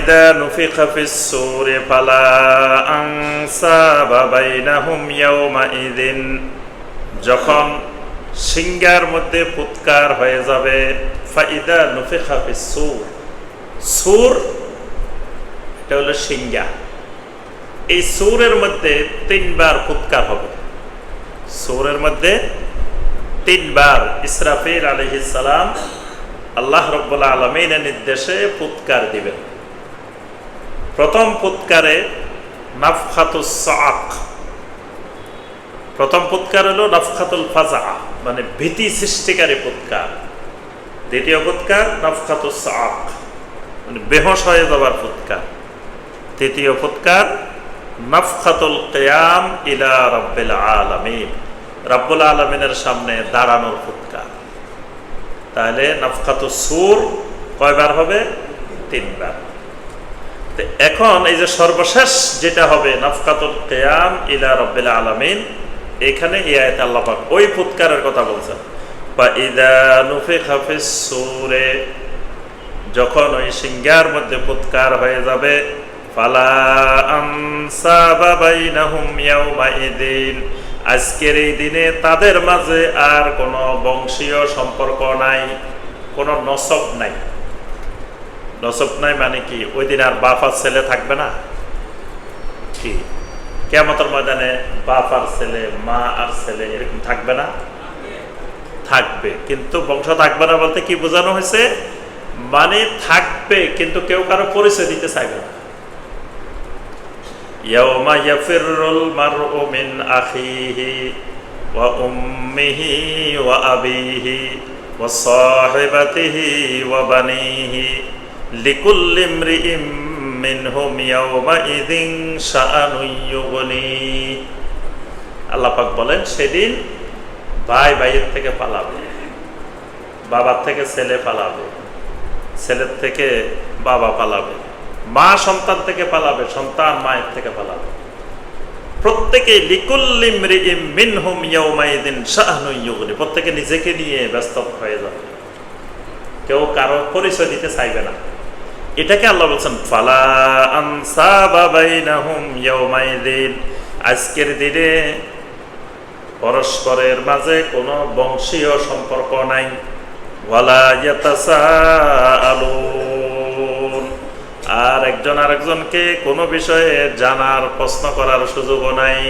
ইযা নুফিখা ফিস-সূরি ফালা আনসাবা বাইনাহুম ইয়াওমাইযিন, যখন সিংহার মধ্যে ফুৎকার হয়ে যাবে। ফাইদা নুফিখা ফিস-সূর, সূর এটা হলো সিংহা। এই সূরের মধ্যে 3 বার ফুৎকার হবে। সূরের মধ্যে 3 বার ইসরাফিল আলাইহিস সালাম আল্লাহ রাব্বুল আলামিনের নির্দেশে ফুৎকার দিবেন। প্রথম ফুৎকারে নাফখাতুস সাআক, প্রথম ফুৎকার হলো নাফখাতুল ফাজা, মানে ভীতি সৃষ্টিকারী ফুৎকার। দ্বিতীয় ফুৎকার নাফখাতুস সাআক, মানে বেহুশ হয়ে যাবার ফুৎকার। তৃতীয় ফুৎকার নাফখাতুল কিয়াম ইলা রাব্বিল আলামিন, রাব্বুল আলামিনের সামনে দাঁড়ানোর ফুৎকার। তাহলে নাফখাতুস সূর কয়বার হবে? 3 বার। এখন এই যে সর্বশেষ যেটা হবে নাফখাতুল কিয়াম ইলা রাব্বিল আলামিন, এখানে এই আয়াতে আল্লাহ পাক ওই ফুৎকারের কথা বলছেন। বা ইযা নুফিখা ফিস-সূরে, যখন ওই সিংহার মধ্যে ফুৎকার হয়ে যাবে, ফালা আনসাবা বাইনাহুম ইয়াওমাইযিন, আজকের এই দিনে তাদের মাঝে আর কোনো বংশীয় সম্পর্ক নাই, কোনো নসব নাই। নসব নাই মানে কি? ওই দিন আর বাপ আর ছেলে থাকবে না কি? কিয়ামতের ময়দানে বাপ আর ছেলে, মা আর ছেলে এরকম থাকবে না? থাকবে, কিন্তু বংশ থাকবে না বলতে কি বোঝানো হয়েছে? মানে থাকবে কিন্তু কেউ কারো পরিচয় দিতে চাইবে না। ইয়াউমা ইয়াফিরুল মারউ মিন আখিহি ওয়া উম্মিহি ওয়া আবিহি ওয়া সাহিবাতিহি ওয়া বানিহি লিকুল্লি ইমরিইম মিনহুম ইয়াউমাইযিন শাআনুন ইউগনি। আল্লাহ পাক বলেন, সেদিন ভাই ভাইয়ের থেকে পালাবে, বাবার থেকে ছেলে পালাবে, ছেলের থেকে বাবা পালাবে, মা সন্তান থেকে পালাবে, সন্তান মায়ের থেকে পালাবে। প্রত্যেকে লিকুল্লি ইমরিইম মিনহুম ইয়াউমাইযিন শাআনুন ইউগনি, প্রত্যেকে নিজেকে নিয়ে ব্যস্ত হয়ে যাবে, কেউ কারো পরিচয় দিতে চাইবে না। এটাকে আল্লাহ বলছেন ফালা আনসাবা বাইনাহুম ইয়াউমাইযিন, আজকের দিনে পরস্পরের মাঝে কোনো বংশীয় সম্পর্ক নাই। ওয়ালা ইয়াতাসাআলুন, আর একজন আরেকজনকে কোনো বিষয়ে জানার প্রশ্ন করার সুযোগও নাই।